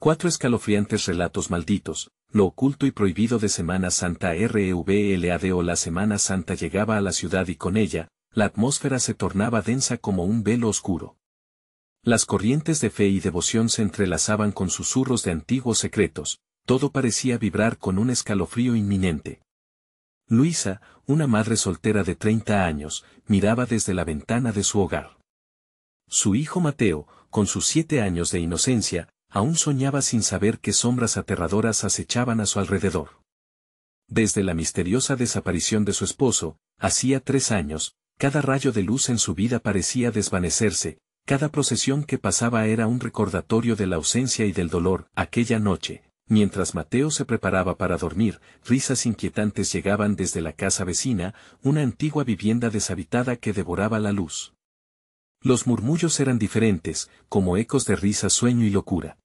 4 escalofriantes relatos malditos, lo oculto y prohibido de Semana Santa REVLAD. La Semana Santa llegaba a la ciudad y con ella, la atmósfera se tornaba densa como un velo oscuro. Las corrientes de fe y devoción se entrelazaban con susurros de antiguos secretos, todo parecía vibrar con un escalofrío inminente. Luisa, una madre soltera de 30 años, miraba desde la ventana de su hogar. Su hijo Mateo, con sus 7 años de inocencia, aún soñaba sin saber qué sombras aterradoras acechaban a su alrededor. Desde la misteriosa desaparición de su esposo, hacía 3 años, cada rayo de luz en su vida parecía desvanecerse, cada procesión que pasaba era un recordatorio de la ausencia y del dolor. Aquella noche, mientras Mateo se preparaba para dormir, risas inquietantes llegaban desde la casa vecina, una antigua vivienda deshabitada que devoraba la luz. Los murmullos eran diferentes, como ecos de risa, sueño y locura.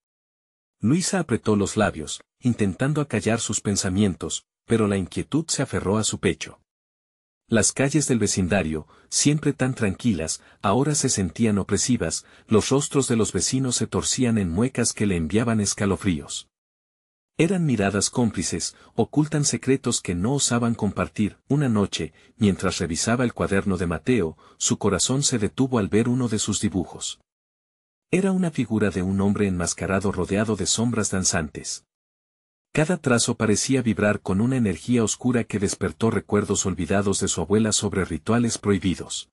Luisa apretó los labios, intentando acallar sus pensamientos, pero la inquietud se aferró a su pecho. Las calles del vecindario, siempre tan tranquilas, ahora se sentían opresivas, los rostros de los vecinos se torcían en muecas que le enviaban escalofríos. Eran miradas cómplices, ocultan secretos que no osaban compartir. Una noche, mientras revisaba el cuaderno de Mateo, su corazón se detuvo al ver uno de sus dibujos. Era una figura de un hombre enmascarado rodeado de sombras danzantes. Cada trazo parecía vibrar con una energía oscura que despertó recuerdos olvidados de su abuela sobre rituales prohibidos.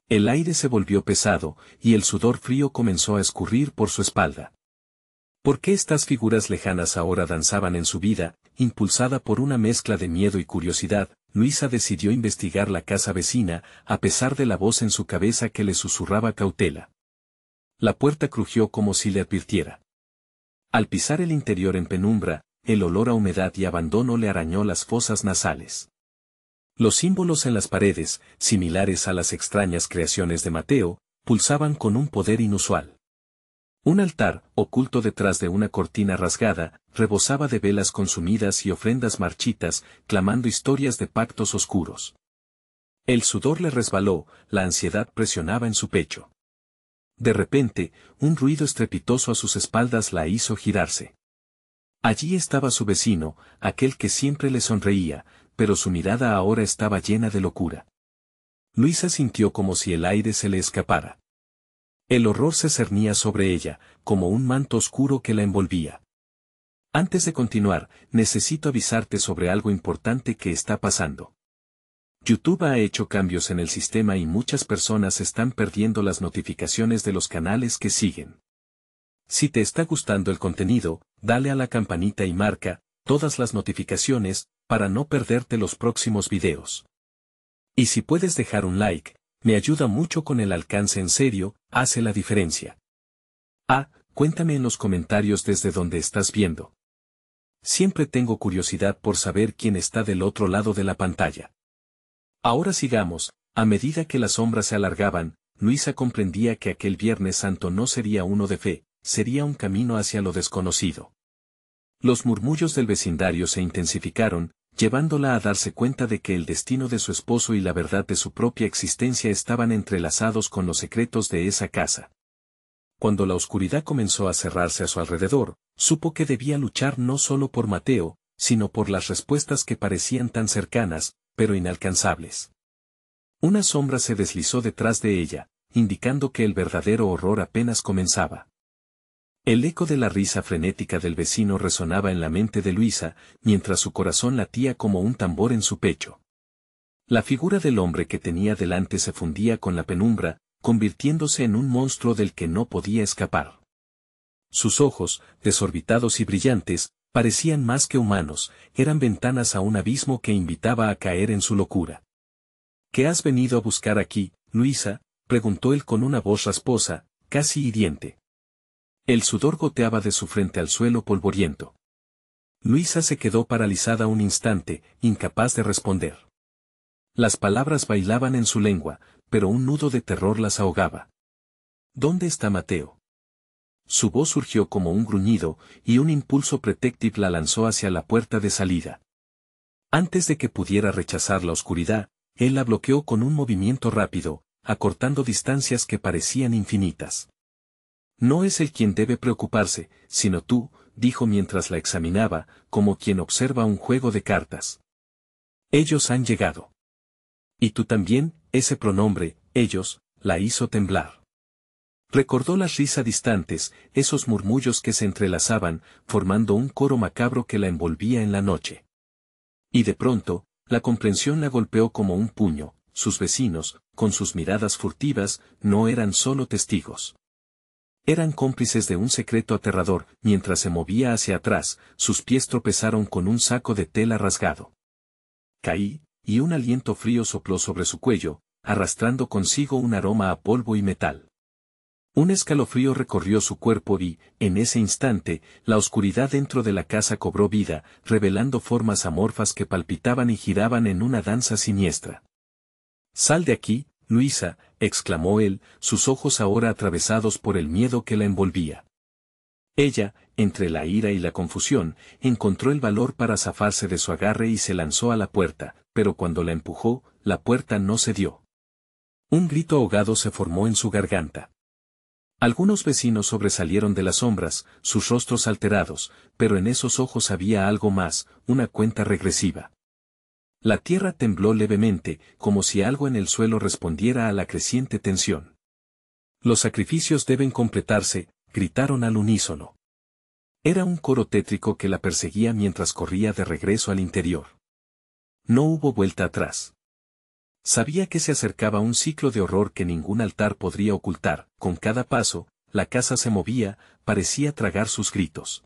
El aire se volvió pesado, y el sudor frío comenzó a escurrir por su espalda. ¿Por qué estas figuras lejanas ahora danzaban en su vida? Impulsada por una mezcla de miedo y curiosidad, Luisa decidió investigar la casa vecina, a pesar de la voz en su cabeza que le susurraba cautela. La puerta crujió como si le advirtiera. Al pisar el interior en penumbra, el olor a humedad y abandono le arañó las fosas nasales. Los símbolos en las paredes, similares a las extrañas creaciones de Mateo, pulsaban con un poder inusual. Un altar, oculto detrás de una cortina rasgada, rebosaba de velas consumidas y ofrendas marchitas, clamando historias de pactos oscuros. El sudor le resbaló, la ansiedad presionaba en su pecho. De repente, un ruido estrepitoso a sus espaldas la hizo girarse. Allí estaba su vecino, aquel que siempre le sonreía, pero su mirada ahora estaba llena de locura. Luisa sintió como si el aire se le escapara. El horror se cernía sobre ella, como un manto oscuro que la envolvía. Antes de continuar, necesito avisarte sobre algo importante que está pasando. YouTube ha hecho cambios en el sistema y muchas personas están perdiendo las notificaciones de los canales que siguen. Si te está gustando el contenido, dale a la campanita y marca todas las notificaciones para no perderte los próximos videos. Y si puedes dejar un like, me ayuda mucho con el alcance. En serio, hace la diferencia. Cuéntame en los comentarios desde donde estás viendo. Siempre tengo curiosidad por saber quién está del otro lado de la pantalla. Ahora sigamos. A medida que las sombras se alargaban, Luisa comprendía que aquel Viernes Santo no sería uno de fe, sería un camino hacia lo desconocido. Los murmullos del vecindario se intensificaron, llevándola a darse cuenta de que el destino de su esposo y la verdad de su propia existencia estaban entrelazados con los secretos de esa casa. Cuando la oscuridad comenzó a cerrarse a su alrededor, supo que debía luchar no solo por Mateo, sino por las respuestas que parecían tan cercanas, pero inalcanzables. Una sombra se deslizó detrás de ella, indicando que el verdadero horror apenas comenzaba. El eco de la risa frenética del vecino resonaba en la mente de Luisa, mientras su corazón latía como un tambor en su pecho. La figura del hombre que tenía delante se fundía con la penumbra, convirtiéndose en un monstruo del que no podía escapar. Sus ojos, desorbitados y brillantes, parecían más que humanos, eran ventanas a un abismo que invitaba a caer en su locura. ¿Qué has venido a buscar aquí, Luisa?, preguntó él con una voz rasposa, casi hiriente. El sudor goteaba de su frente al suelo polvoriento. Luisa se quedó paralizada un instante, incapaz de responder. Las palabras bailaban en su lengua, pero un nudo de terror las ahogaba. ¿Dónde está Mateo? Su voz surgió como un gruñido, y un impulso protectivo la lanzó hacia la puerta de salida. Antes de que pudiera rechazar la oscuridad, él la bloqueó con un movimiento rápido, acortando distancias que parecían infinitas. No es él quien debe preocuparse, sino tú, dijo mientras la examinaba, como quien observa un juego de cartas. Ellos han llegado. Y tú también, ese pronombre, ellos, la hizo temblar. Recordó las risas distantes, esos murmullos que se entrelazaban, formando un coro macabro que la envolvía en la noche. Y de pronto, la comprensión la golpeó como un puño, sus vecinos, con sus miradas furtivas, no eran solo testigos. Eran cómplices de un secreto aterrador, mientras se movía hacia atrás, sus pies tropezaron con un saco de tela rasgado. Caí, y un aliento frío sopló sobre su cuello, arrastrando consigo un aroma a polvo y metal. Un escalofrío recorrió su cuerpo y, en ese instante, la oscuridad dentro de la casa cobró vida, revelando formas amorfas que palpitaban y giraban en una danza siniestra. «Sal de aquí, Luisa», exclamó él, sus ojos ahora atravesados por el miedo que la envolvía. Ella, entre la ira y la confusión, encontró el valor para zafarse de su agarre y se lanzó a la puerta, pero cuando la empujó, la puerta no cedió. Un grito ahogado se formó en su garganta. Algunos vecinos sobresalieron de las sombras, sus rostros alterados, pero en esos ojos había algo más, una cuenta regresiva. La tierra tembló levemente, como si algo en el suelo respondiera a la creciente tensión. «Los sacrificios deben completarse», gritaron al unísono. Era un coro tétrico que la perseguía mientras corría de regreso al interior. No hubo vuelta atrás. Sabía que se acercaba un ciclo de horror que ningún altar podría ocultar, con cada paso, la casa se movía, parecía tragar sus gritos.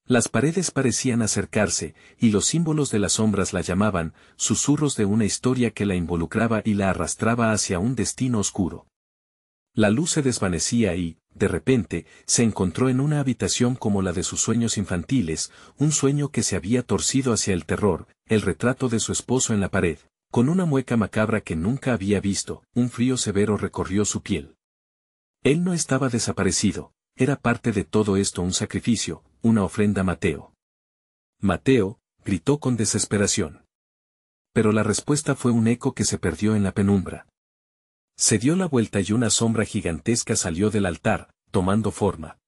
Las paredes parecían acercarse, y los símbolos de las sombras la llamaban, susurros de una historia que la involucraba y la arrastraba hacia un destino oscuro. La luz se desvanecía y, de repente, se encontró en una habitación como la de sus sueños infantiles, un sueño que se había torcido hacia el terror, el retrato de su esposo en la pared, con una mueca macabra que nunca había visto, un frío severo recorrió su piel. Él no estaba desaparecido, era parte de todo esto un sacrificio, una ofrenda a Mateo. «Mateo», gritó con desesperación. Pero la respuesta fue un eco que se perdió en la penumbra. Se dio la vuelta y una sombra gigantesca salió del altar, tomando forma.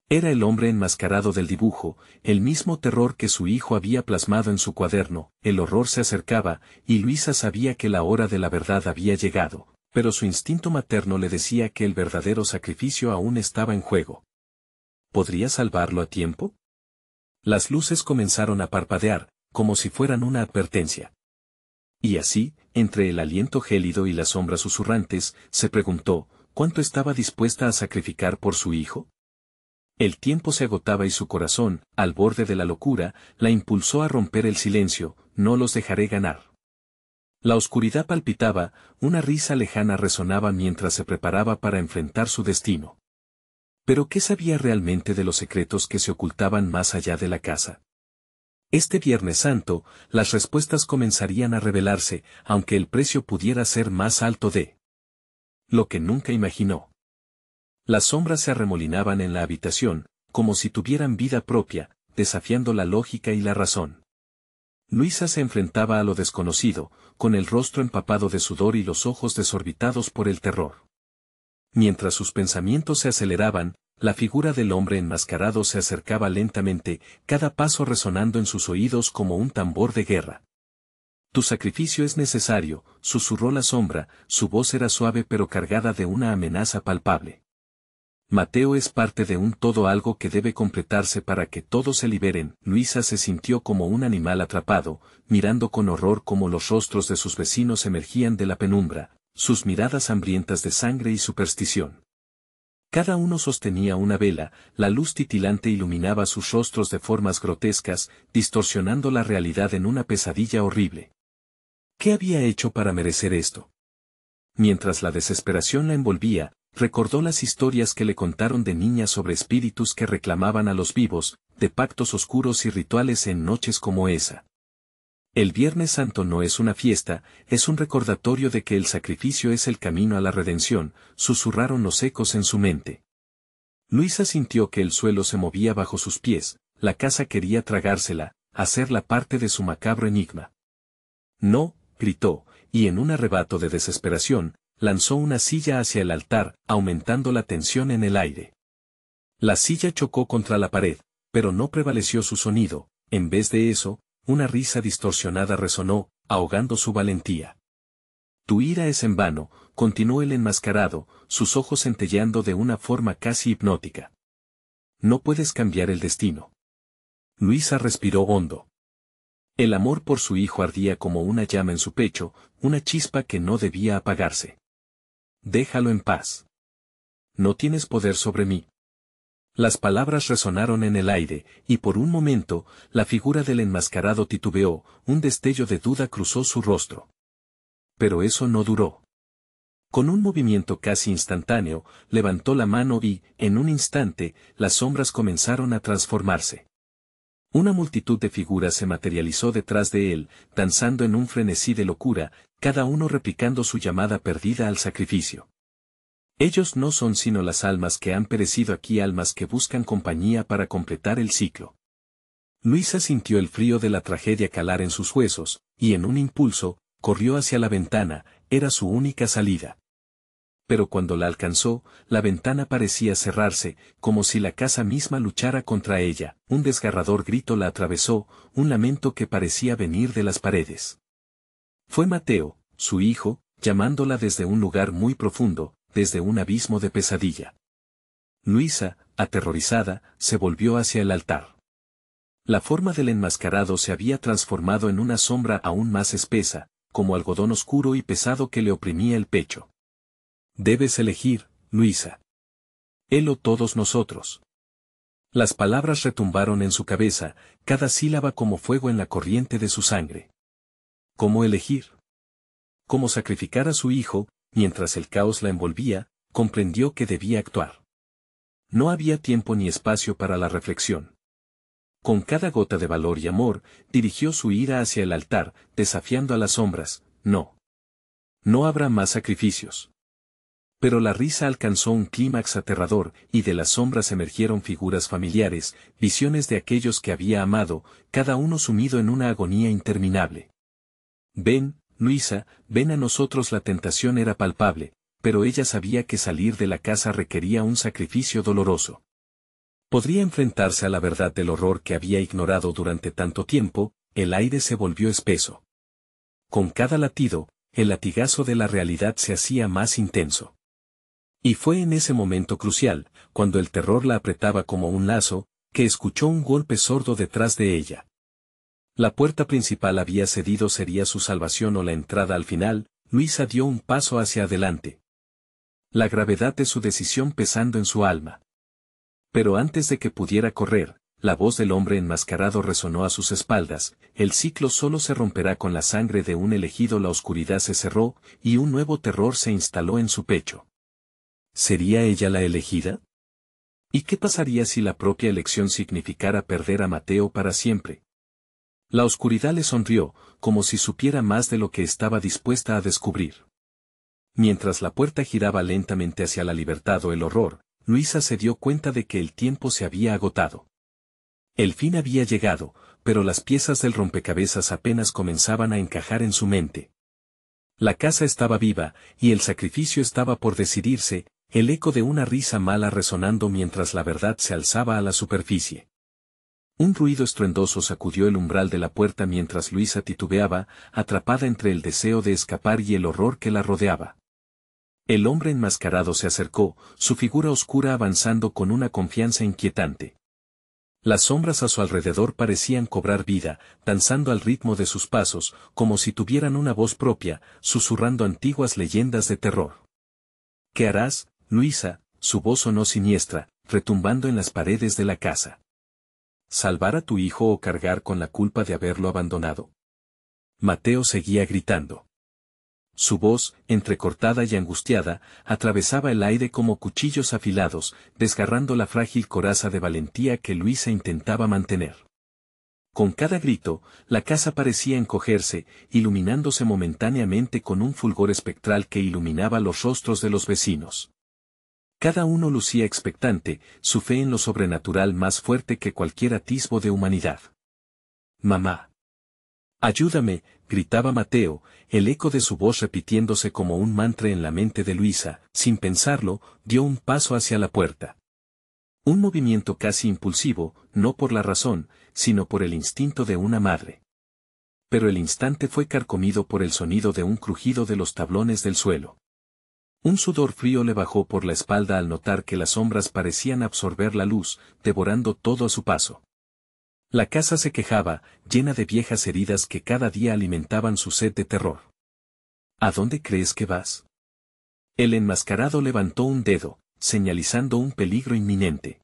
Era el hombre enmascarado del dibujo, el mismo terror que su hijo había plasmado en su cuaderno, el horror se acercaba, y Luisa sabía que la hora de la verdad había llegado, pero su instinto materno le decía que el verdadero sacrificio aún estaba en juego. ¿Podría salvarlo a tiempo? Las luces comenzaron a parpadear, como si fueran una advertencia. Y así, entre el aliento gélido y las sombras susurrantes, se preguntó, ¿cuánto estaba dispuesta a sacrificar por su hijo? El tiempo se agotaba y su corazón, al borde de la locura, la impulsó a romper el silencio, «no los dejaré ganar». La oscuridad palpitaba, una risa lejana resonaba mientras se preparaba para enfrentar su destino. ¿Pero qué sabía realmente de los secretos que se ocultaban más allá de la casa? Este Viernes Santo, las respuestas comenzarían a revelarse, aunque el precio pudiera ser más alto de lo que nunca imaginó. Las sombras se arremolinaban en la habitación, como si tuvieran vida propia, desafiando la lógica y la razón. Luisa se enfrentaba a lo desconocido, con el rostro empapado de sudor y los ojos desorbitados por el terror. Mientras sus pensamientos se aceleraban, la figura del hombre enmascarado se acercaba lentamente, cada paso resonando en sus oídos como un tambor de guerra. «Tu sacrificio es necesario», susurró la sombra, su voz era suave pero cargada de una amenaza palpable. «Mateo es parte de un todo, algo que debe completarse para que todos se liberen». Luisa se sintió como un animal atrapado, mirando con horror cómo los rostros de sus vecinos emergían de la penumbra, sus miradas hambrientas de sangre y superstición. Cada uno sostenía una vela, la luz titilante iluminaba sus rostros de formas grotescas, distorsionando la realidad en una pesadilla horrible. ¿Qué había hecho para merecer esto? Mientras la desesperación la envolvía, recordó las historias que le contaron de niña sobre espíritus que reclamaban a los vivos, de pactos oscuros y rituales en noches como esa. El Viernes Santo no es una fiesta, es un recordatorio de que el sacrificio es el camino a la redención, susurraron los ecos en su mente. Luisa sintió que el suelo se movía bajo sus pies, la casa quería tragársela, hacerla parte de su macabro enigma. «No», gritó, y en un arrebato de desesperación, lanzó una silla hacia el altar, aumentando la tensión en el aire. La silla chocó contra la pared, pero no prevaleció su sonido, en vez de eso, una risa distorsionada resonó, ahogando su valentía. Tu ira es en vano, continuó el enmascarado, sus ojos centelleando de una forma casi hipnótica. No puedes cambiar el destino. Luisa respiró hondo. El amor por su hijo ardía como una llama en su pecho, una chispa que no debía apagarse. Déjalo en paz. No tienes poder sobre mí. Las palabras resonaron en el aire, y por un momento, la figura del enmascarado titubeó, un destello de duda cruzó su rostro. Pero eso no duró. Con un movimiento casi instantáneo, levantó la mano y, en un instante, las sombras comenzaron a transformarse. Una multitud de figuras se materializó detrás de él, danzando en un frenesí de locura, cada uno replicando su llamada perdida al sacrificio. Ellos no son sino las almas que han perecido aquí, almas que buscan compañía para completar el ciclo. Luisa sintió el frío de la tragedia calar en sus huesos, y en un impulso, corrió hacia la ventana, era su única salida. Pero cuando la alcanzó, la ventana parecía cerrarse, como si la casa misma luchara contra ella, un desgarrador grito la atravesó, un lamento que parecía venir de las paredes. Fue Mateo, su hijo, llamándola desde un lugar muy profundo, desde un abismo de pesadilla. Luisa, aterrorizada, se volvió hacia el altar. La forma del enmascarado se había transformado en una sombra aún más espesa, como algodón oscuro y pesado que le oprimía el pecho. Debes elegir, Luisa. Él o todos nosotros. Las palabras retumbaron en su cabeza, cada sílaba como fuego en la corriente de su sangre. ¿Cómo elegir? ¿Cómo sacrificar a su hijo? Mientras el caos la envolvía, comprendió que debía actuar. No había tiempo ni espacio para la reflexión. Con cada gota de valor y amor, dirigió su ira hacia el altar, desafiando a las sombras. No. No habrá más sacrificios. Pero la risa alcanzó un clímax aterrador, y de las sombras emergieron figuras familiares, visiones de aquellos que había amado, cada uno sumido en una agonía interminable. Ven, Luisa, ven a nosotros. La tentación era palpable, pero ella sabía que salir de la casa requería un sacrificio doloroso. Podría enfrentarse a la verdad del horror que había ignorado durante tanto tiempo. El aire se volvió espeso. Con cada latido, el latigazo de la realidad se hacía más intenso. Y fue en ese momento crucial, cuando el terror la apretaba como un lazo, que escuchó un golpe sordo detrás de ella. La puerta principal había cedido. ¿Sería su salvación o la entrada al final? Luisa dio un paso hacia adelante. La gravedad de su decisión pesando en su alma. Pero antes de que pudiera correr, la voz del hombre enmascarado resonó a sus espaldas. El ciclo solo se romperá con la sangre de un elegido. La oscuridad se cerró, y un nuevo terror se instaló en su pecho. ¿Sería ella la elegida? ¿Y qué pasaría si la propia elección significara perder a Mateo para siempre? La oscuridad le sonrió, como si supiera más de lo que estaba dispuesta a descubrir. Mientras la puerta giraba lentamente hacia la libertad o el horror, Luisa se dio cuenta de que el tiempo se había agotado. El fin había llegado, pero las piezas del rompecabezas apenas comenzaban a encajar en su mente. La casa estaba viva, y el sacrificio estaba por decidirse, el eco de una risa mala resonando mientras la verdad se alzaba a la superficie. Un ruido estruendoso sacudió el umbral de la puerta mientras Luisa titubeaba, atrapada entre el deseo de escapar y el horror que la rodeaba. El hombre enmascarado se acercó, su figura oscura avanzando con una confianza inquietante. Las sombras a su alrededor parecían cobrar vida, danzando al ritmo de sus pasos, como si tuvieran una voz propia, susurrando antiguas leyendas de terror. ¿Qué harás, Luisa? Su voz sonó siniestra, retumbando en las paredes de la casa. ¿Salvar a tu hijo o cargar con la culpa de haberlo abandonado? Mateo seguía gritando. Su voz, entrecortada y angustiada, atravesaba el aire como cuchillos afilados, desgarrando la frágil coraza de valentía que Luisa intentaba mantener. Con cada grito, la casa parecía encogerse, iluminándose momentáneamente con un fulgor espectral que iluminaba los rostros de los vecinos. Cada uno lucía expectante, su fe en lo sobrenatural más fuerte que cualquier atisbo de humanidad. «Mamá. Ayúdame», gritaba Mateo, el eco de su voz repitiéndose como un mantra en la mente de Luisa. Sin pensarlo, dio un paso hacia la puerta. Un movimiento casi impulsivo, no por la razón, sino por el instinto de una madre. Pero el instante fue carcomido por el sonido de un crujido de los tablones del suelo. Un sudor frío le bajó por la espalda al notar que las sombras parecían absorber la luz, devorando todo a su paso. La casa se quejaba, llena de viejas heridas que cada día alimentaban su sed de terror. ¿A dónde crees que vas? El enmascarado levantó un dedo, señalizando un peligro inminente.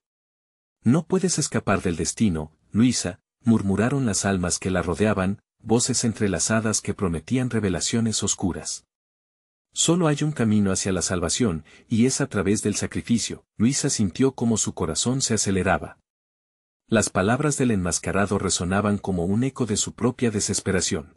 No puedes escapar del destino, Luisa, murmuraron las almas que la rodeaban, voces entrelazadas que prometían revelaciones oscuras. Solo hay un camino hacia la salvación, y es a través del sacrificio. Luisa sintió como su corazón se aceleraba. Las palabras del enmascarado resonaban como un eco de su propia desesperación.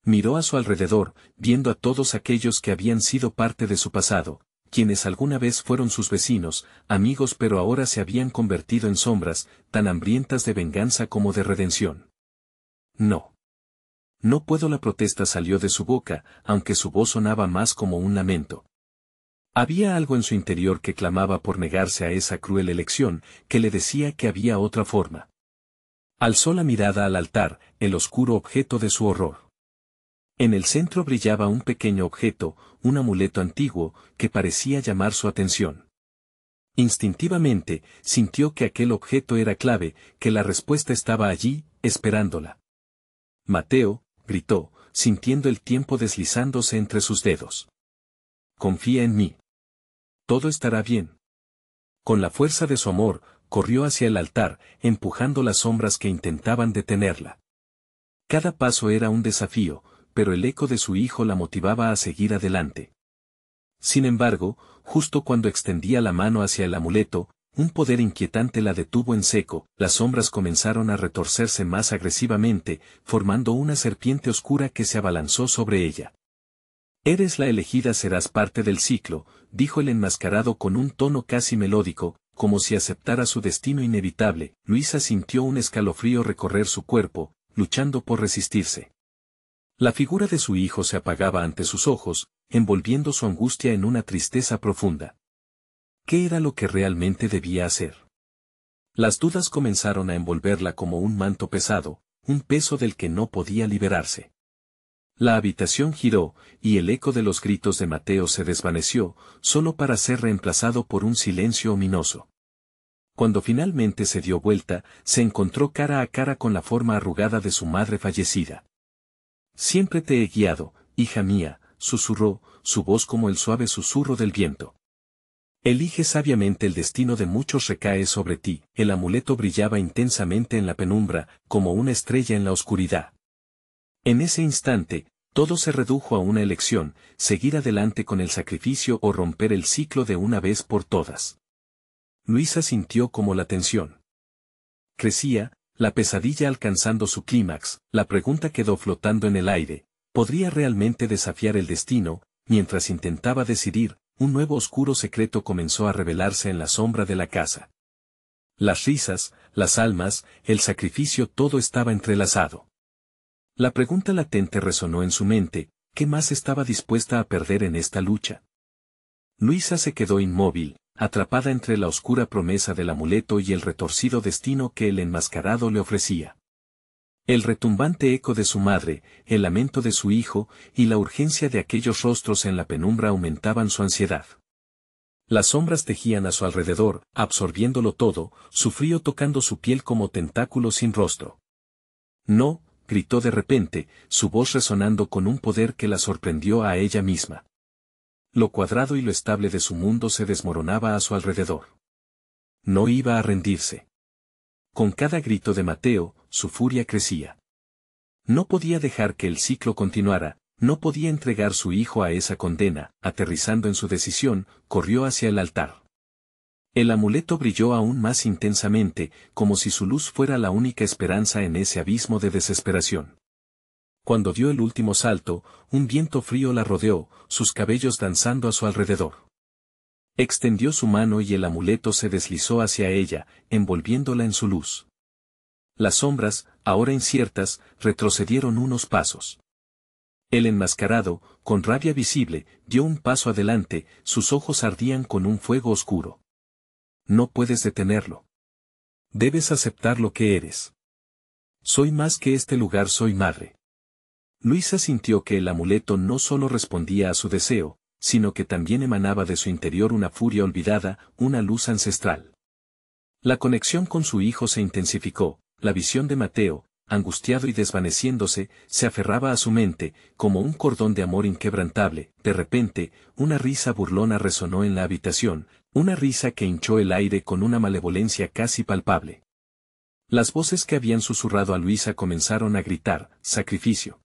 Miró a su alrededor, viendo a todos aquellos que habían sido parte de su pasado, quienes alguna vez fueron sus vecinos, amigos, pero ahora se habían convertido en sombras, tan hambrientas de venganza como de redención. No. No puedo. La protesta salió de su boca, aunque su voz sonaba más como un lamento. Había algo en su interior que clamaba por negarse a esa cruel elección, que le decía que había otra forma. Alzó la mirada al altar, el oscuro objeto de su horror. En el centro brillaba un pequeño objeto, un amuleto antiguo, que parecía llamar su atención. Instintivamente, sintió que aquel objeto era clave, que la respuesta estaba allí, esperándola. Mateo, gritó, sintiendo el tiempo deslizándose entre sus dedos. Confía en mí. Todo estará bien. Con la fuerza de su amor, corrió hacia el altar, empujando las sombras que intentaban detenerla. Cada paso era un desafío, pero el eco de su hijo la motivaba a seguir adelante. Sin embargo, justo cuando extendía la mano hacia el amuleto, un poder inquietante la detuvo en seco. Las sombras comenzaron a retorcerse más agresivamente, formando una serpiente oscura que se abalanzó sobre ella. Eres la elegida, serás parte del ciclo, dijo el enmascarado con un tono casi melódico, como si aceptara su destino inevitable. Luisa sintió un escalofrío recorrer su cuerpo, luchando por resistirse. La figura de su hijo se apagaba ante sus ojos, envolviendo su angustia en una tristeza profunda. ¿Qué era lo que realmente debía hacer? Las dudas comenzaron a envolverla como un manto pesado, un peso del que no podía liberarse. La habitación giró, y el eco de los gritos de Mateo se desvaneció, solo para ser reemplazado por un silencio ominoso. Cuando finalmente se dio vuelta, se encontró cara a cara con la forma arrugada de su madre fallecida. Siempre te he guiado, hija mía, susurró, su voz como el suave susurro del viento. Elige sabiamente, el destino de muchos recae sobre ti. El amuleto brillaba intensamente en la penumbra, como una estrella en la oscuridad. En ese instante, todo se redujo a una elección: seguir adelante con el sacrificio o romper el ciclo de una vez por todas. Luisa sintió como la tensión crecía, la pesadilla alcanzando su clímax. La pregunta quedó flotando en el aire: ¿podría realmente desafiar el destino? Mientras intentaba decidir, un nuevo oscuro secreto comenzó a revelarse en la sombra de la casa. Las risas, las almas, el sacrificio, todo estaba entrelazado. La pregunta latente resonó en su mente: ¿qué más estaba dispuesta a perder en esta lucha? Luisa se quedó inmóvil, atrapada entre la oscura promesa del amuleto y el retorcido destino que el enmascarado le ofrecía. El retumbante eco de su madre, el lamento de su hijo, y la urgencia de aquellos rostros en la penumbra aumentaban su ansiedad. Las sombras tejían a su alrededor, absorbiéndolo todo, su frío tocando su piel como tentáculos sin rostro. No, gritó de repente, su voz resonando con un poder que la sorprendió a ella misma. Lo cuadrado y lo estable de su mundo se desmoronaba a su alrededor. No iba a rendirse. Con cada grito de Mateo, su furia crecía. No podía dejar que el ciclo continuara, no podía entregar su hijo a esa condena. Aterrizando en su decisión, corrió hacia el altar. El amuleto brilló aún más intensamente, como si su luz fuera la única esperanza en ese abismo de desesperación. Cuando dio el último salto, un viento frío la rodeó, sus cabellos danzando a su alrededor. Extendió su mano y el amuleto se deslizó hacia ella, envolviéndola en su luz. Las sombras, ahora inciertas, retrocedieron unos pasos. El enmascarado, con rabia visible, dio un paso adelante, sus ojos ardían con un fuego oscuro. No puedes detenerlo. Debes aceptar lo que eres. Soy más que este lugar, soy madre. Luisa sintió que el amuleto no solo respondía a su deseo, sino que también emanaba de su interior una furia olvidada, una luz ancestral. La conexión con su hijo se intensificó, la visión de Mateo, angustiado y desvaneciéndose, se aferraba a su mente, como un cordón de amor inquebrantable. De repente, una risa burlona resonó en la habitación, una risa que hinchó el aire con una malevolencia casi palpable. Las voces que habían susurrado a Luisa comenzaron a gritar, sacrificio.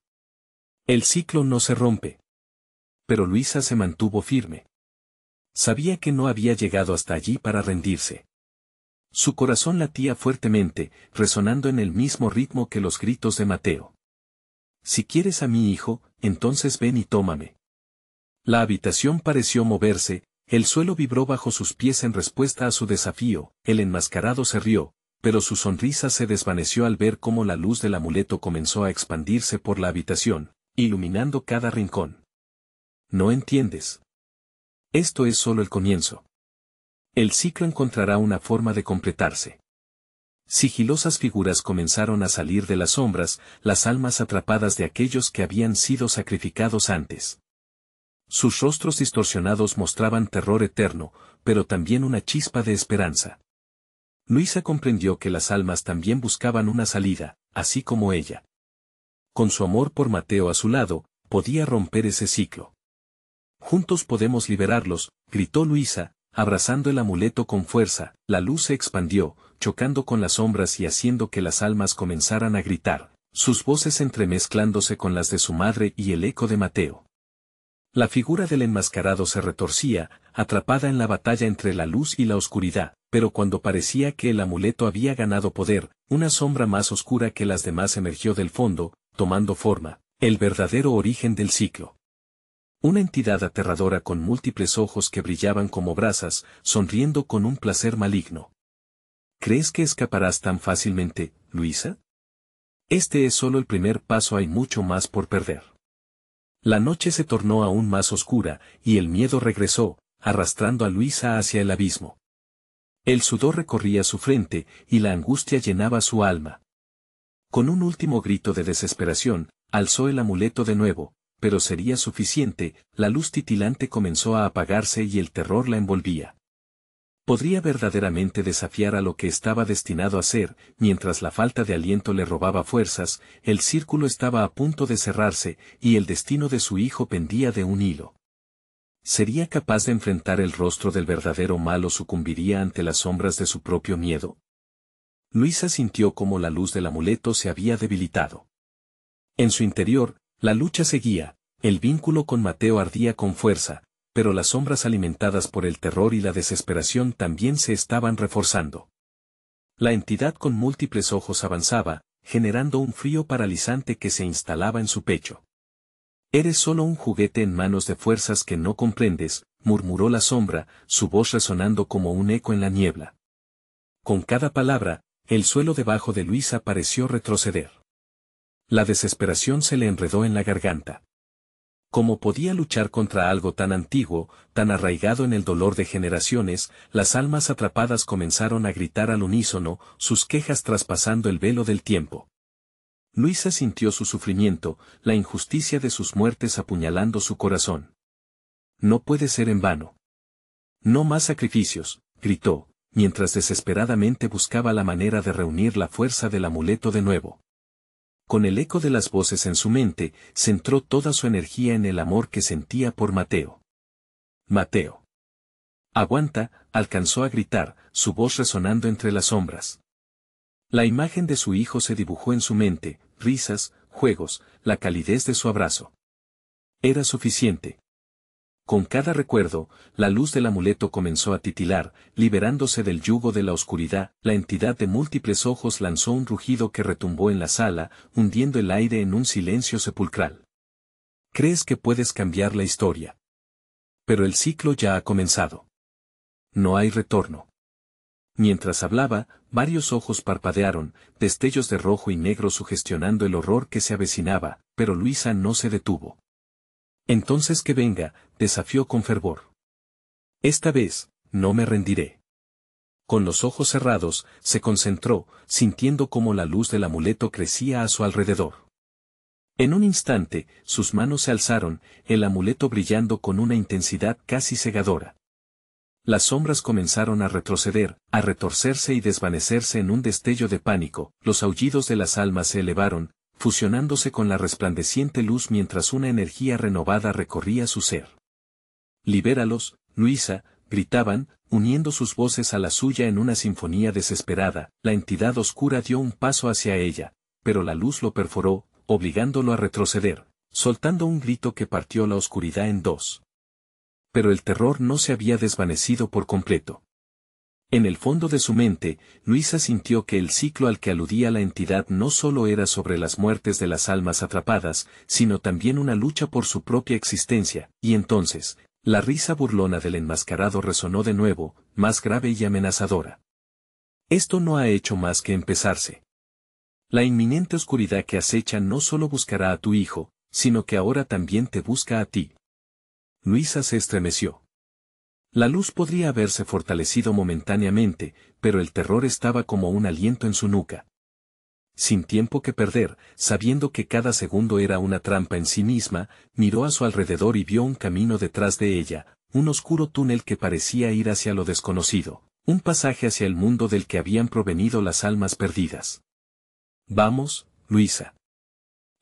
El ciclo no se rompe. Pero Luisa se mantuvo firme. Sabía que no había llegado hasta allí para rendirse. Su corazón latía fuertemente, resonando en el mismo ritmo que los gritos de Mateo. Si quieres a mi hijo, entonces ven y tómame. La habitación pareció moverse, el suelo vibró bajo sus pies en respuesta a su desafío, el enmascarado se rió, pero su sonrisa se desvaneció al ver cómo la luz del amuleto comenzó a expandirse por la habitación, iluminando cada rincón. No entiendes. Esto es solo el comienzo. El ciclo encontrará una forma de completarse. Sigilosas figuras comenzaron a salir de las sombras, las almas atrapadas de aquellos que habían sido sacrificados antes. Sus rostros distorsionados mostraban terror eterno, pero también una chispa de esperanza. Luisa comprendió que las almas también buscaban una salida, así como ella. Con su amor por Mateo a su lado, podía romper ese ciclo. Juntos podemos liberarlos, gritó Luisa, abrazando el amuleto con fuerza. La luz se expandió, chocando con las sombras y haciendo que las almas comenzaran a gritar, sus voces entremezclándose con las de su madre y el eco de Mateo. La figura del enmascarado se retorcía, atrapada en la batalla entre la luz y la oscuridad, pero cuando parecía que el amuleto había ganado poder, una sombra más oscura que las demás emergió del fondo, tomando forma, el verdadero origen del ciclo. Una entidad aterradora con múltiples ojos que brillaban como brasas, sonriendo con un placer maligno. ¿Crees que escaparás tan fácilmente, Luisa? Este es solo el primer paso, hay mucho más por perder. La noche se tornó aún más oscura, y el miedo regresó, arrastrando a Luisa hacia el abismo. El sudor recorría su frente, y la angustia llenaba su alma. Con un último grito de desesperación, alzó el amuleto de nuevo, pero sería suficiente, la luz titilante comenzó a apagarse y el terror la envolvía. Podría verdaderamente desafiar a lo que estaba destinado a ser, mientras la falta de aliento le robaba fuerzas, el círculo estaba a punto de cerrarse, y el destino de su hijo pendía de un hilo. ¿Sería capaz de enfrentar el rostro del verdadero mal o sucumbiría ante las sombras de su propio miedo? Luisa sintió cómo la luz del amuleto se había debilitado. En su interior, la lucha seguía, el vínculo con Mateo ardía con fuerza, pero las sombras alimentadas por el terror y la desesperación también se estaban reforzando. La entidad con múltiples ojos avanzaba, generando un frío paralizante que se instalaba en su pecho. Eres solo un juguete en manos de fuerzas que no comprendes, murmuró la sombra, su voz resonando como un eco en la niebla. Con cada palabra, el suelo debajo de Luisa pareció retroceder. La desesperación se le enredó en la garganta. ¿Cómo podía luchar contra algo tan antiguo, tan arraigado en el dolor de generaciones? Las almas atrapadas comenzaron a gritar al unísono, sus quejas traspasando el velo del tiempo. Luisa sintió su sufrimiento, la injusticia de sus muertes apuñalando su corazón. No puede ser en vano. No más sacrificios, gritó, mientras desesperadamente buscaba la manera de reunir la fuerza del amuleto de nuevo. Con el eco de las voces en su mente, centró toda su energía en el amor que sentía por Mateo. Mateo. Aguanta, alcanzó a gritar, su voz resonando entre las sombras. La imagen de su hijo se dibujó en su mente, risas, juegos, la calidez de su abrazo. Era suficiente. Con cada recuerdo, la luz del amuleto comenzó a titilar, liberándose del yugo de la oscuridad. La entidad de múltiples ojos lanzó un rugido que retumbó en la sala, hundiendo el aire en un silencio sepulcral. ¿Crees que puedes cambiar la historia? Pero el ciclo ya ha comenzado. No hay retorno. Mientras hablaba, varios ojos parpadearon, destellos de rojo y negro sugestionando el horror que se avecinaba, pero Luisa no se detuvo. Entonces que venga, desafió con fervor. Esta vez, no me rendiré. Con los ojos cerrados, se concentró, sintiendo cómo la luz del amuleto crecía a su alrededor. En un instante, sus manos se alzaron, el amuleto brillando con una intensidad casi cegadora. Las sombras comenzaron a retroceder, a retorcerse y desvanecerse en un destello de pánico, los aullidos de las almas se elevaron, fusionándose con la resplandeciente luz mientras una energía renovada recorría su ser. «Libéralos, Luisa», gritaban, uniendo sus voces a la suya en una sinfonía desesperada. La entidad oscura dio un paso hacia ella, pero la luz lo perforó, obligándolo a retroceder, soltando un grito que partió la oscuridad en dos. Pero el terror no se había desvanecido por completo. En el fondo de su mente, Luisa sintió que el ciclo al que aludía la entidad no solo era sobre las muertes de las almas atrapadas, sino también una lucha por su propia existencia, y entonces, la risa burlona del enmascarado resonó de nuevo, más grave y amenazadora. Esto no ha hecho más que empezarse. La inminente oscuridad que acecha no solo buscará a tu hijo, sino que ahora también te busca a ti. Luisa se estremeció. La luz podría haberse fortalecido momentáneamente, pero el terror estaba como un aliento en su nuca. Sin tiempo que perder, sabiendo que cada segundo era una trampa en sí misma, miró a su alrededor y vio un camino detrás de ella, un oscuro túnel que parecía ir hacia lo desconocido, un pasaje hacia el mundo del que habían provenido las almas perdidas. «Vamos, Luisa.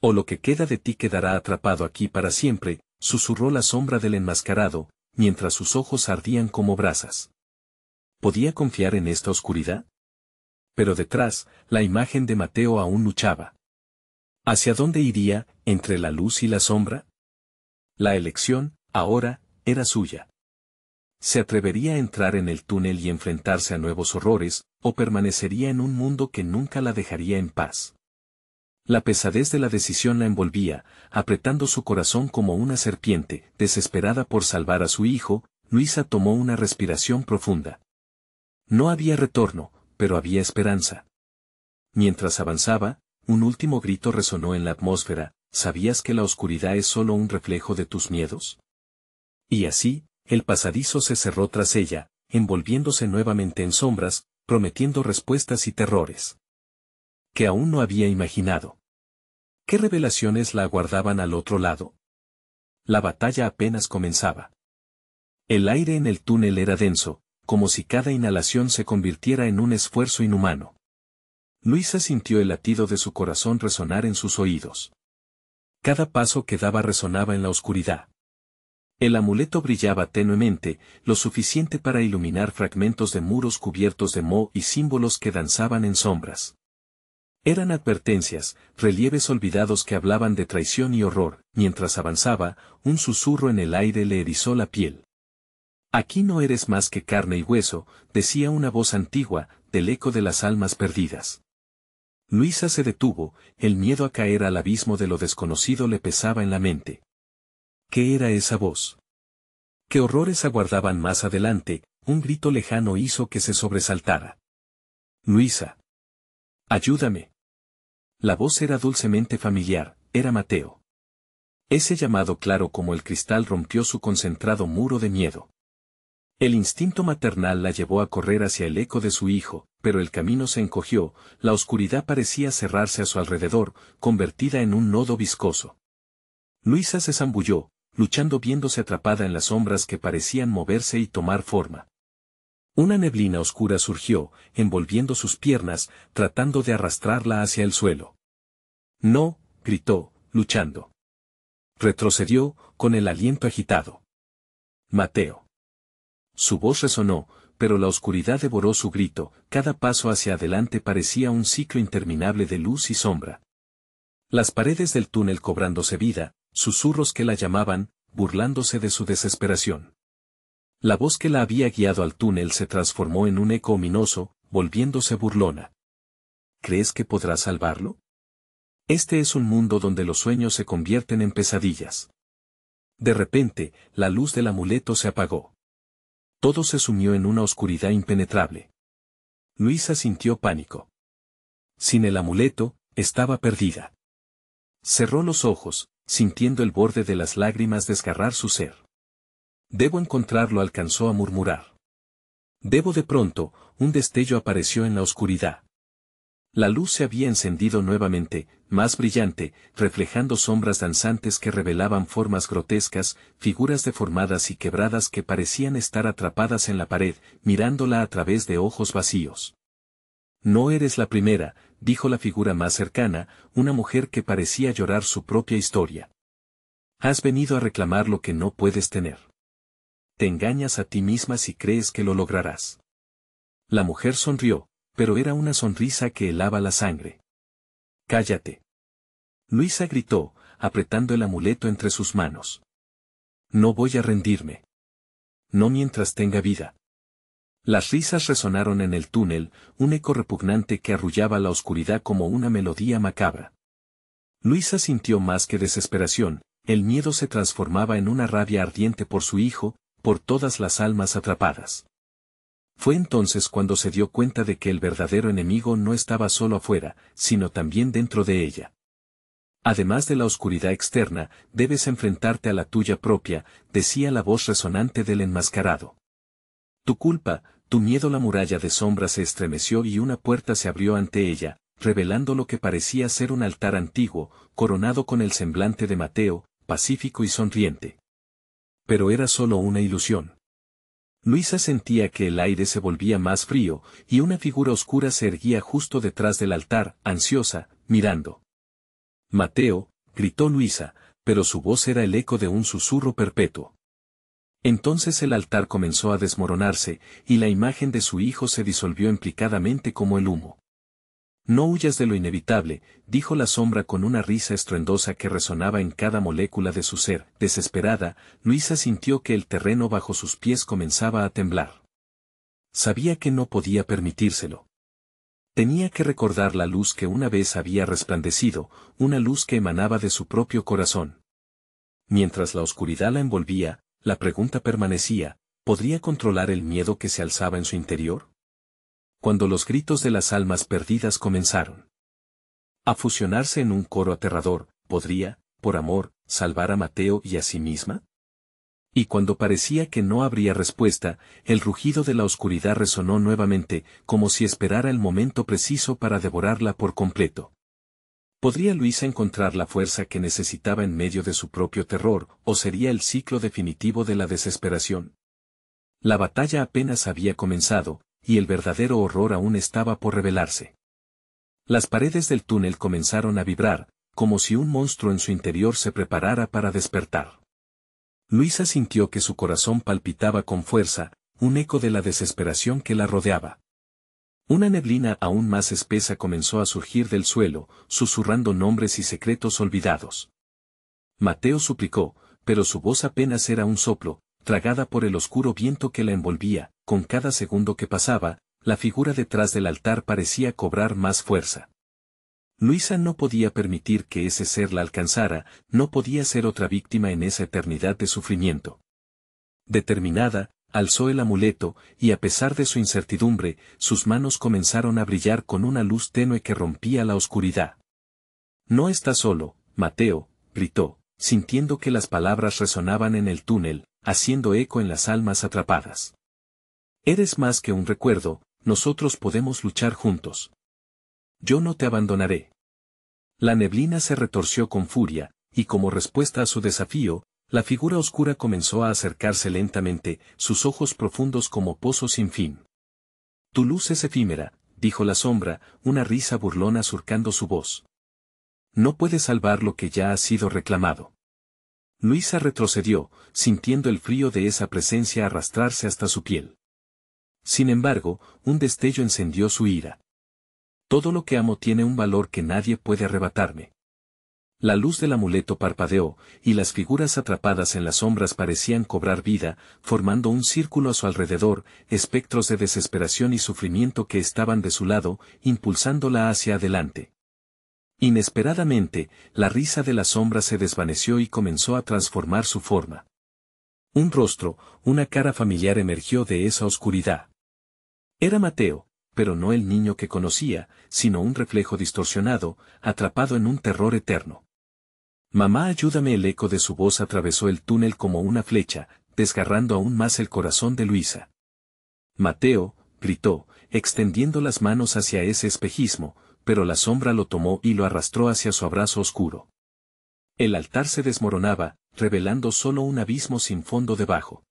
O lo que queda de ti quedará atrapado aquí para siempre», susurró la sombra del enmascarado, mientras sus ojos ardían como brasas. ¿Podía confiar en esta oscuridad? Pero detrás, la imagen de Mateo aún luchaba. ¿Hacia dónde iría, entre la luz y la sombra? La elección, ahora, era suya. ¿Se atrevería a entrar en el túnel y enfrentarse a nuevos horrores, o permanecería en un mundo que nunca la dejaría en paz? La pesadez de la decisión la envolvía, apretando su corazón como una serpiente. Desesperada por salvar a su hijo, Luisa tomó una respiración profunda. No había retorno, pero había esperanza. Mientras avanzaba, un último grito resonó en la atmósfera: ¿sabías que la oscuridad es solo un reflejo de tus miedos? Y así, el pasadizo se cerró tras ella, envolviéndose nuevamente en sombras, prometiendo respuestas y terrores que aún no había imaginado. ¿Qué revelaciones la aguardaban al otro lado? La batalla apenas comenzaba. El aire en el túnel era denso, como si cada inhalación se convirtiera en un esfuerzo inhumano. Luisa sintió el latido de su corazón resonar en sus oídos. Cada paso que daba resonaba en la oscuridad. El amuleto brillaba tenuemente, lo suficiente para iluminar fragmentos de muros cubiertos de moho y símbolos que danzaban en sombras. Eran advertencias, relieves olvidados que hablaban de traición y horror. Mientras avanzaba, un susurro en el aire le erizó la piel. «Aquí no eres más que carne y hueso», decía una voz antigua, del eco de las almas perdidas. Luisa se detuvo, el miedo a caer al abismo de lo desconocido le pesaba en la mente. ¿Qué era esa voz? ¿Qué horrores aguardaban más adelante? Un grito lejano hizo que se sobresaltara. «Luisa. Ayúdame». La voz era dulcemente familiar, era Mateo. Ese llamado claro como el cristal rompió su concentrado muro de miedo. El instinto maternal la llevó a correr hacia el eco de su hijo, pero el camino se encogió, la oscuridad parecía cerrarse a su alrededor, convertida en un nodo viscoso. Luisa se zambulló, luchando viéndose atrapada en las sombras que parecían moverse y tomar forma. Una neblina oscura surgió, envolviendo sus piernas, tratando de arrastrarla hacia el suelo. «No», gritó, luchando. Retrocedió, con el aliento agitado. «Mateo». Su voz resonó, pero la oscuridad devoró su grito. Cada paso hacia adelante parecía un ciclo interminable de luz y sombra. Las paredes del túnel cobrándose vida, susurros que la llamaban, burlándose de su desesperación. La voz que la había guiado al túnel se transformó en un eco ominoso, volviéndose burlona. ¿Crees que podrás salvarlo? Este es un mundo donde los sueños se convierten en pesadillas. De repente, la luz del amuleto se apagó. Todo se sumió en una oscuridad impenetrable. Luisa sintió pánico. Sin el amuleto, estaba perdida. Cerró los ojos, sintiendo el borde de las lágrimas desgarrar su ser. Debo encontrarlo, alcanzó a murmurar. De pronto, un destello apareció en la oscuridad. La luz se había encendido nuevamente, más brillante, reflejando sombras danzantes que revelaban formas grotescas, figuras deformadas y quebradas que parecían estar atrapadas en la pared, mirándola a través de ojos vacíos. No eres la primera, dijo la figura más cercana, una mujer que parecía llorar su propia historia. Has venido a reclamar lo que no puedes tener. Te engañas a ti misma si crees que lo lograrás. La mujer sonrió, pero era una sonrisa que helaba la sangre. Cállate. Luisa gritó, apretando el amuleto entre sus manos. No voy a rendirme. No mientras tenga vida. Las risas resonaron en el túnel, un eco repugnante que arrullaba la oscuridad como una melodía macabra. Luisa sintió más que desesperación, el miedo se transformaba en una rabia ardiente por su hijo, por todas las almas atrapadas. Fue entonces cuando se dio cuenta de que el verdadero enemigo no estaba solo afuera, sino también dentro de ella. Además de la oscuridad externa, debes enfrentarte a la tuya propia, decía la voz resonante del enmascarado. Tu culpa, tu miedo. La muralla de sombra se estremeció y una puerta se abrió ante ella, revelando lo que parecía ser un altar antiguo, coronado con el semblante de Mateo, pacífico y sonriente. Pero era solo una ilusión. Luisa sentía que el aire se volvía más frío, y una figura oscura se erguía justo detrás del altar, ansiosa, mirando. Mateo, gritó Luisa, pero su voz era el eco de un susurro perpetuo. Entonces el altar comenzó a desmoronarse, y la imagen de su hijo se disolvió implicadamente como el humo. No huyas de lo inevitable, dijo la sombra con una risa estruendosa que resonaba en cada molécula de su ser. Desesperada, Luisa sintió que el terreno bajo sus pies comenzaba a temblar. Sabía que no podía permitírselo. Tenía que recordar la luz que una vez había resplandecido, una luz que emanaba de su propio corazón. Mientras la oscuridad la envolvía, la pregunta permanecía, ¿podría controlar el miedo que se alzaba en su interior? Cuando los gritos de las almas perdidas comenzaron a fusionarse en un coro aterrador, ¿podría, por amor, salvar a Mateo y a sí misma? Y cuando parecía que no habría respuesta, el rugido de la oscuridad resonó nuevamente, como si esperara el momento preciso para devorarla por completo. ¿Podría Luisa encontrar la fuerza que necesitaba en medio de su propio terror, o sería el ciclo definitivo de la desesperación? La batalla apenas había comenzado, y el verdadero horror aún estaba por revelarse. Las paredes del túnel comenzaron a vibrar, como si un monstruo en su interior se preparara para despertar. Luisa sintió que su corazón palpitaba con fuerza, un eco de la desesperación que la rodeaba. Una neblina aún más espesa comenzó a surgir del suelo, susurrando nombres y secretos olvidados. Mateo suplicó, pero su voz apenas era un soplo, tragada por el oscuro viento que la envolvía. Con cada segundo que pasaba, la figura detrás del altar parecía cobrar más fuerza. Luisa no podía permitir que ese ser la alcanzara, no podía ser otra víctima en esa eternidad de sufrimiento. Determinada, alzó el amuleto, y a pesar de su incertidumbre, sus manos comenzaron a brillar con una luz tenue que rompía la oscuridad. No estás solo, Mateo, gritó, sintiendo que las palabras resonaban en el túnel, haciendo eco en las almas atrapadas. Eres más que un recuerdo, nosotros podemos luchar juntos. Yo no te abandonaré. La neblina se retorció con furia, y como respuesta a su desafío, la figura oscura comenzó a acercarse lentamente, sus ojos profundos como pozos sin fin. Tu luz es efímera, dijo la sombra, una risa burlona surcando su voz. No puedes salvar lo que ya ha sido reclamado. Luisa retrocedió, sintiendo el frío de esa presencia arrastrarse hasta su piel. Sin embargo, un destello encendió su ira. Todo lo que amo tiene un valor que nadie puede arrebatarme. La luz del amuleto parpadeó, y las figuras atrapadas en las sombras parecían cobrar vida, formando un círculo a su alrededor, espectros de desesperación y sufrimiento que estaban de su lado, impulsándola hacia adelante. Inesperadamente, la risa de la sombra se desvaneció y comenzó a transformar su forma. Un rostro, una cara familiar emergió de esa oscuridad. Era Mateo, pero no el niño que conocía, sino un reflejo distorsionado, atrapado en un terror eterno. Mamá, ayúdame. El eco de su voz atravesó el túnel como una flecha, desgarrando aún más el corazón de Luisa. Mateo, gritó, extendiendo las manos hacia ese espejismo, pero la sombra lo tomó y lo arrastró hacia su abrazo oscuro. El altar se desmoronaba, revelando solo un abismo sin fondo debajo.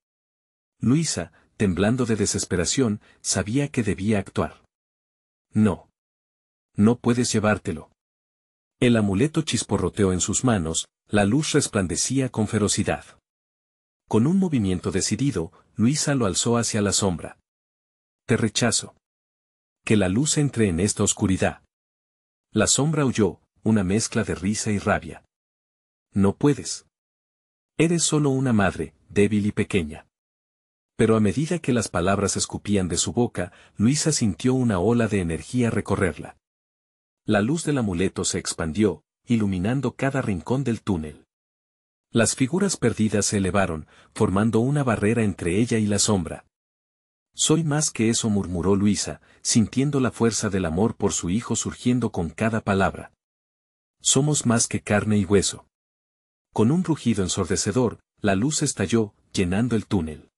Luisa, temblando de desesperación, sabía que debía actuar. No. No puedes llevártelo. El amuleto chisporroteó en sus manos, la luz resplandecía con ferocidad. Con un movimiento decidido, Luisa lo alzó hacia la sombra. Te rechazo. Que la luz entre en esta oscuridad. La sombra huyó, una mezcla de risa y rabia. No puedes. Eres solo una madre, débil y pequeña. Pero a medida que las palabras escupían de su boca, Luisa sintió una ola de energía recorrerla. La luz del amuleto se expandió, iluminando cada rincón del túnel. Las figuras perdidas se elevaron, formando una barrera entre ella y la sombra. Soy más que eso, murmuró Luisa, sintiendo la fuerza del amor por su hijo surgiendo con cada palabra. Somos más que carne y hueso. Con un rugido ensordecedor, la luz estalló, llenando el túnel.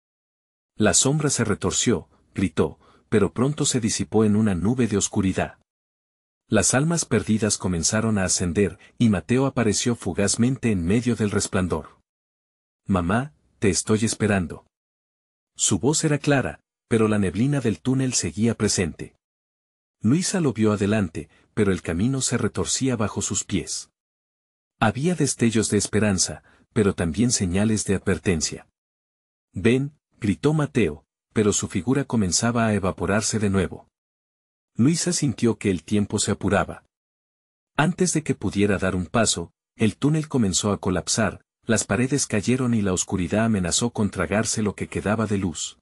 La sombra se retorció, gritó, pero pronto se disipó en una nube de oscuridad. Las almas perdidas comenzaron a ascender, y Mateo apareció fugazmente en medio del resplandor. Mamá, te estoy esperando. Su voz era clara, pero la neblina del túnel seguía presente. Luisa lo vio adelante, pero el camino se retorcía bajo sus pies. Había destellos de esperanza, pero también señales de advertencia. Ven, gritó Mateo, pero su figura comenzaba a evaporarse de nuevo. Luisa sintió que el tiempo se apuraba. Antes de que pudiera dar un paso, el túnel comenzó a colapsar, las paredes cayeron y la oscuridad amenazó con tragarse lo que quedaba de luz.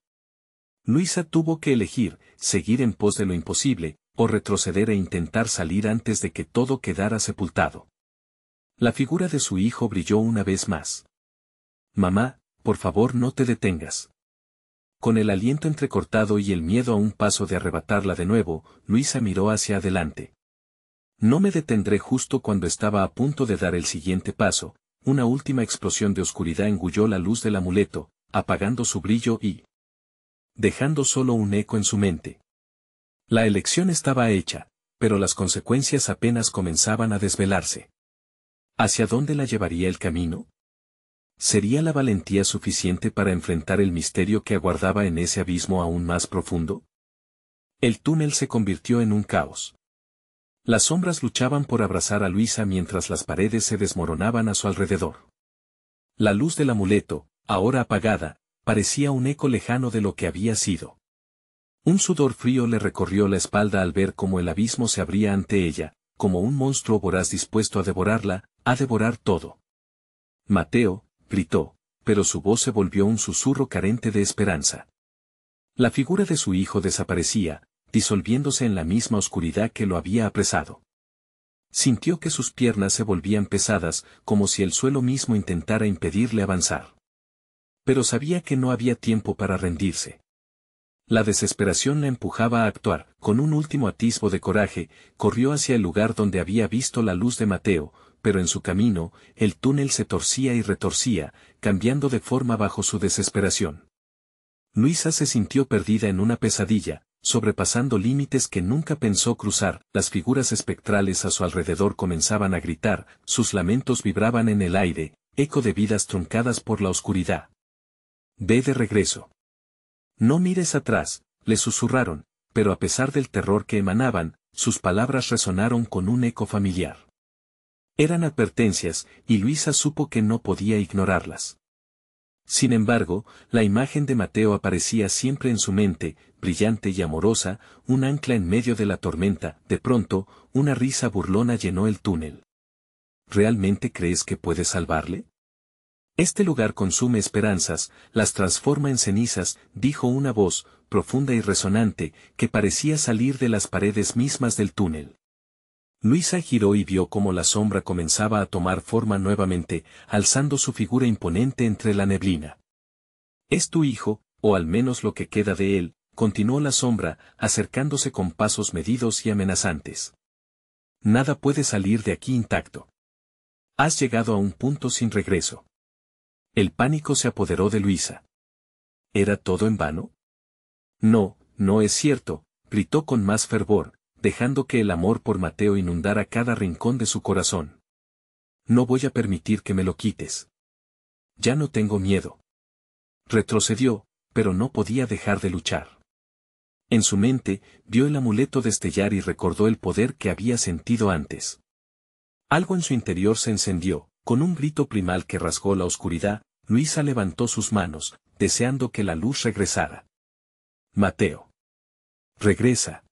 Luisa tuvo que elegir, seguir en pos de lo imposible, o retroceder e intentar salir antes de que todo quedara sepultado. La figura de su hijo brilló una vez más. Mamá, por favor no te detengas. Con el aliento entrecortado y el miedo a un paso de arrebatarla de nuevo, Luisa miró hacia adelante. No me detendré. Justo cuando estaba a punto de dar el siguiente paso, una última explosión de oscuridad engulló la luz del amuleto, apagando su brillo y dejando solo un eco en su mente. La elección estaba hecha, pero las consecuencias apenas comenzaban a desvelarse. ¿Hacia dónde la llevaría el camino? ¿Sería la valentía suficiente para enfrentar el misterio que aguardaba en ese abismo aún más profundo? El túnel se convirtió en un caos. Las sombras luchaban por abrazar a Luisa mientras las paredes se desmoronaban a su alrededor. La luz del amuleto, ahora apagada, parecía un eco lejano de lo que había sido. Un sudor frío le recorrió la espalda al ver cómo el abismo se abría ante ella, como un monstruo voraz dispuesto a devorarla, a devorar todo. Mateo, gritó, pero su voz se volvió un susurro carente de esperanza. La figura de su hijo desaparecía, disolviéndose en la misma oscuridad que lo había apresado. Sintió que sus piernas se volvían pesadas, como si el suelo mismo intentara impedirle avanzar. Pero sabía que no había tiempo para rendirse. La desesperación la empujaba a actuar. Con un último atisbo de coraje, corrió hacia el lugar donde había visto la luz de Mateo, pero en su camino, el túnel se torcía y retorcía, cambiando de forma bajo su desesperación. Luisa se sintió perdida en una pesadilla, sobrepasando límites que nunca pensó cruzar. Las figuras espectrales a su alrededor comenzaban a gritar, sus lamentos vibraban en el aire, eco de vidas truncadas por la oscuridad. Ve de regreso. No mires atrás, le susurraron, pero a pesar del terror que emanaban, sus palabras resonaron con un eco familiar. Eran advertencias, y Luisa supo que no podía ignorarlas. Sin embargo, la imagen de Mateo aparecía siempre en su mente, brillante y amorosa, un ancla en medio de la tormenta. De pronto, una risa burlona llenó el túnel. ¿Realmente crees que puedes salvarle? Este lugar consume esperanzas, las transforma en cenizas, dijo una voz, profunda y resonante, que parecía salir de las paredes mismas del túnel. Luisa giró y vio cómo la sombra comenzaba a tomar forma nuevamente, alzando su figura imponente entre la neblina. Es tu hijo, o al menos lo que queda de él, continuó la sombra, acercándose con pasos medidos y amenazantes. Nada puede salir de aquí intacto. Has llegado a un punto sin regreso. El pánico se apoderó de Luisa. ¿Era todo en vano? No, no es cierto, gritó con más fervor, dejando que el amor por Mateo inundara cada rincón de su corazón. No voy a permitir que me lo quites. Ya no tengo miedo. Retrocedió, pero no podía dejar de luchar. En su mente, vio el amuleto destellar y recordó el poder que había sentido antes. Algo en su interior se encendió, con un grito primal que rasgó la oscuridad, Luisa levantó sus manos, deseando que la luz regresara. Mateo. Regresa.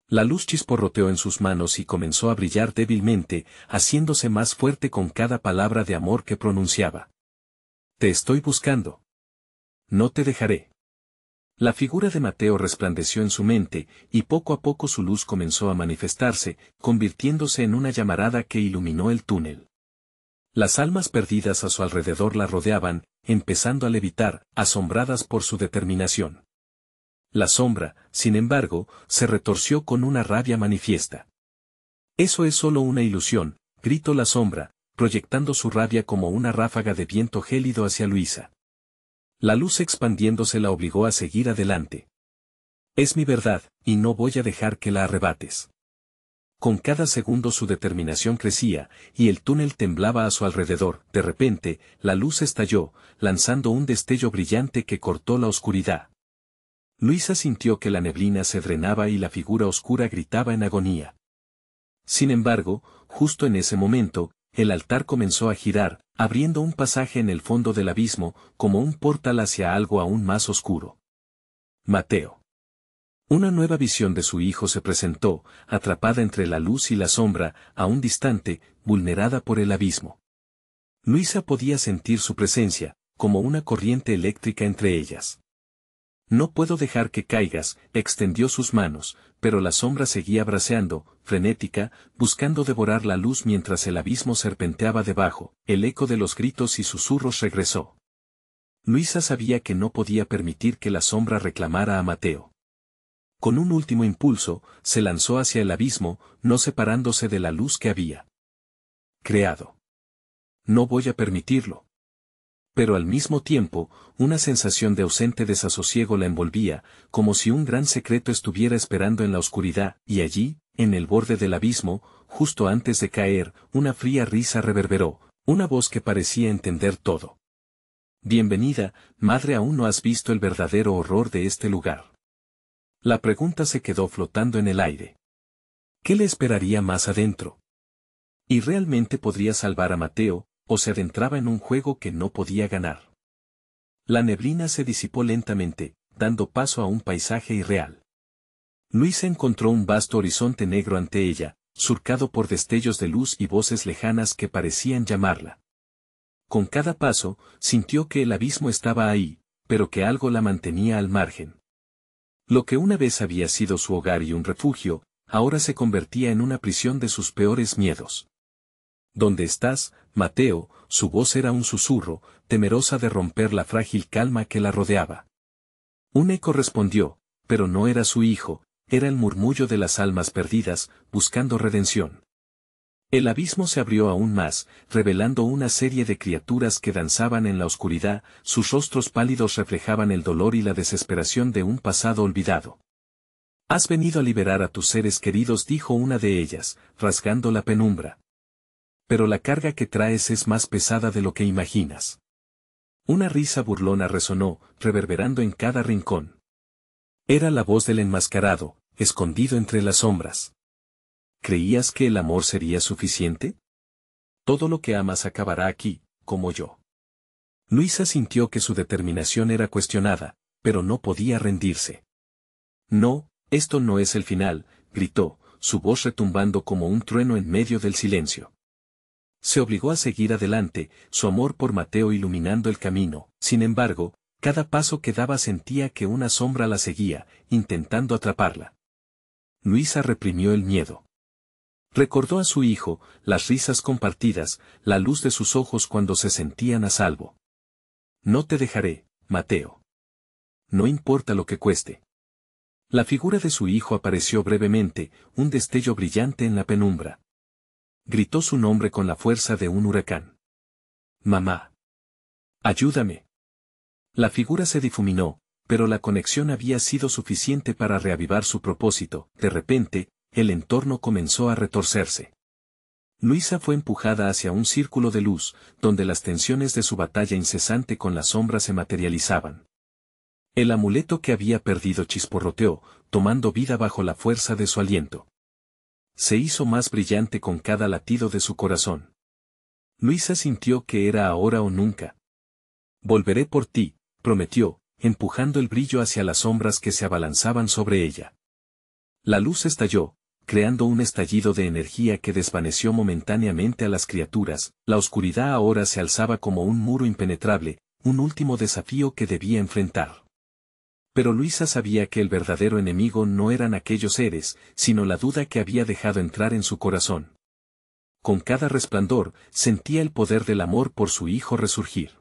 La luz chisporroteó en sus manos y comenzó a brillar débilmente, haciéndose más fuerte con cada palabra de amor que pronunciaba. Te estoy buscando. No te dejaré. La figura de Mateo resplandeció en su mente, y poco a poco su luz comenzó a manifestarse, convirtiéndose en una llamarada que iluminó el túnel. Las almas perdidas a su alrededor la rodeaban, empezando a levitar, asombradas por su determinación. La sombra, sin embargo, se retorció con una rabia manifiesta. Eso es solo una ilusión, gritó la sombra, proyectando su rabia como una ráfaga de viento gélido hacia Luisa. La luz expandiéndose la obligó a seguir adelante. Es mi verdad, y no voy a dejar que la arrebates. Con cada segundo su determinación crecía, y el túnel temblaba a su alrededor. De repente, la luz estalló, lanzando un destello brillante que cortó la oscuridad. Luisa sintió que la neblina se drenaba y la figura oscura gritaba en agonía. Sin embargo, justo en ese momento, el altar comenzó a girar, abriendo un pasaje en el fondo del abismo, como un portal hacia algo aún más oscuro. Mateo. Una nueva visión de su hijo se presentó, atrapada entre la luz y la sombra, aún distante, vulnerada por el abismo. Luisa podía sentir su presencia, como una corriente eléctrica entre ellas. No puedo dejar que caigas, extendió sus manos, pero la sombra seguía braceando, frenética, buscando devorar la luz mientras el abismo serpenteaba debajo. El eco de los gritos y susurros regresó. Luisa sabía que no podía permitir que la sombra reclamara a Mateo. Con un último impulso, se lanzó hacia el abismo, no separándose de la luz que había creado. No voy a permitirlo. Pero al mismo tiempo, una sensación de ausente desasosiego la envolvía, como si un gran secreto estuviera esperando en la oscuridad, y allí, en el borde del abismo, justo antes de caer, una fría risa reverberó, una voz que parecía entender todo. Bienvenida, madre, aún no has visto el verdadero horror de este lugar. La pregunta se quedó flotando en el aire. ¿Qué le esperaría más adentro? ¿Y realmente podría salvar a Mateo, o se adentraba en un juego que no podía ganar? La neblina se disipó lentamente, dando paso a un paisaje irreal. Luisa encontró un vasto horizonte negro ante ella, surcado por destellos de luz y voces lejanas que parecían llamarla. Con cada paso, sintió que el abismo estaba ahí, pero que algo la mantenía al margen. Lo que una vez había sido su hogar y un refugio, ahora se convertía en una prisión de sus peores miedos. ¿Dónde estás, Mateo? Su voz era un susurro, temerosa de romper la frágil calma que la rodeaba. Un eco respondió, pero no era su hijo, era el murmullo de las almas perdidas, buscando redención. El abismo se abrió aún más, revelando una serie de criaturas que danzaban en la oscuridad, sus rostros pálidos reflejaban el dolor y la desesperación de un pasado olvidado. Has venido a liberar a tus seres queridos, dijo una de ellas, rasgando la penumbra. Pero la carga que traes es más pesada de lo que imaginas. Una risa burlona resonó, reverberando en cada rincón. Era la voz del enmascarado, escondido entre las sombras. ¿Creías que el amor sería suficiente? Todo lo que amas acabará aquí, como yo. Luisa sintió que su determinación era cuestionada, pero no podía rendirse. No, esto no es el final, gritó, su voz retumbando como un trueno en medio del silencio. Se obligó a seguir adelante, su amor por Mateo iluminando el camino. Sin embargo, cada paso que daba sentía que una sombra la seguía, intentando atraparla. Luisa reprimió el miedo. Recordó a su hijo, las risas compartidas, la luz de sus ojos cuando se sentían a salvo. No te dejaré, Mateo. No importa lo que cueste. La figura de su hijo apareció brevemente, un destello brillante en la penumbra. Gritó su nombre con la fuerza de un huracán. «Mamá. Ayúdame». La figura se difuminó, pero la conexión había sido suficiente para reavivar su propósito. De repente, el entorno comenzó a retorcerse. Luisa fue empujada hacia un círculo de luz, donde las tensiones de su batalla incesante con la sombra se materializaban. El amuleto que había perdido chisporroteó, tomando vida bajo la fuerza de su aliento. Se hizo más brillante con cada latido de su corazón. Luisa sintió que era ahora o nunca. «Volveré por ti», prometió, empujando el brillo hacia las sombras que se abalanzaban sobre ella. La luz estalló, creando un estallido de energía que desvaneció momentáneamente a las criaturas. La oscuridad ahora se alzaba como un muro impenetrable, un último desafío que debía enfrentar. Pero Luisa sabía que el verdadero enemigo no eran aquellos seres, sino la duda que había dejado entrar en su corazón. Con cada resplandor, sentía el poder del amor por su hijo resurgir.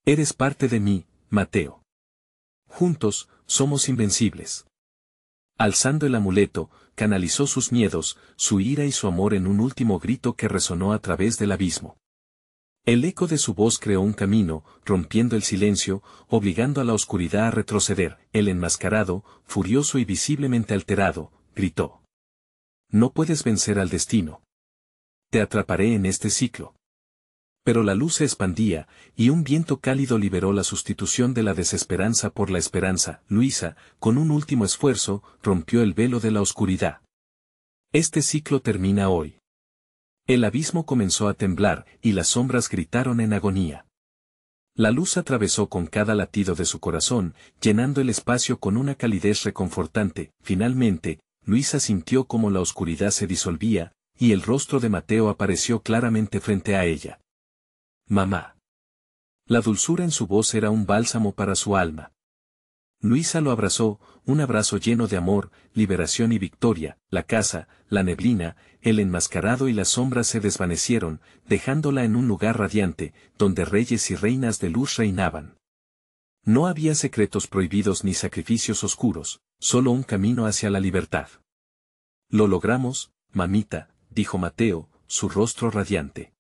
«Eres parte de mí, Mateo. Juntos, somos invencibles». Alzando el amuleto, canalizó sus miedos, su ira y su amor en un último grito que resonó a través del abismo. El eco de su voz creó un camino, rompiendo el silencio, obligando a la oscuridad a retroceder. El enmascarado, furioso y visiblemente alterado, gritó: «No puedes vencer al destino. Te atraparé en este ciclo». Pero la luz se expandía, y un viento cálido liberó la sustitución de la desesperanza por la esperanza. Luisa, con un último esfuerzo, rompió el velo de la oscuridad. «Este ciclo termina hoy». El abismo comenzó a temblar, y las sombras gritaron en agonía. La luz atravesó con cada latido de su corazón, llenando el espacio con una calidez reconfortante. Finalmente, Luisa sintió como la oscuridad se disolvía, y el rostro de Mateo apareció claramente frente a ella. «Mamá». La dulzura en su voz era un bálsamo para su alma. Luisa lo abrazó, un abrazo lleno de amor, liberación y victoria. La casa, la neblina, el enmascarado y las sombras se desvanecieron, dejándola en un lugar radiante, donde reyes y reinas de luz reinaban. No había secretos prohibidos ni sacrificios oscuros, solo un camino hacia la libertad. «Lo logramos, mamita», dijo Mateo, su rostro radiante.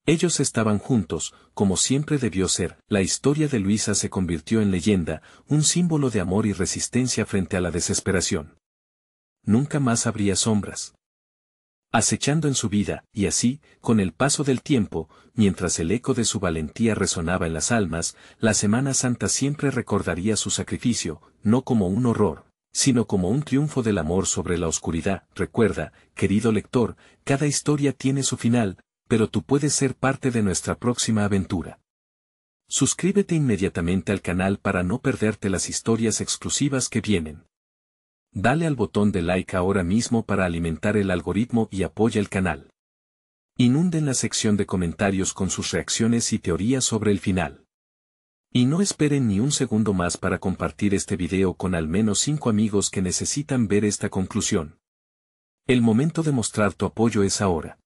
Ellos estaban juntos, como siempre debió ser. La historia de Luisa se convirtió en leyenda, un símbolo de amor y resistencia frente a la desesperación. Nunca más habría sombras acechando en su vida, y así, con el paso del tiempo, mientras el eco de su valentía resonaba en las almas, la Semana Santa siempre recordaría su sacrificio, no como un horror, sino como un triunfo del amor sobre la oscuridad. Recuerda, querido lector, cada historia tiene su final, pero tú puedes ser parte de nuestra próxima aventura. Suscríbete inmediatamente al canal para no perderte las historias exclusivas que vienen. Dale al botón de like ahora mismo para alimentar el algoritmo y apoya el canal. Inunden la sección de comentarios con sus reacciones y teorías sobre el final. Y no esperen ni un segundo más para compartir este video con al menos 5 amigos que necesitan ver esta conclusión. El momento de mostrar tu apoyo es ahora.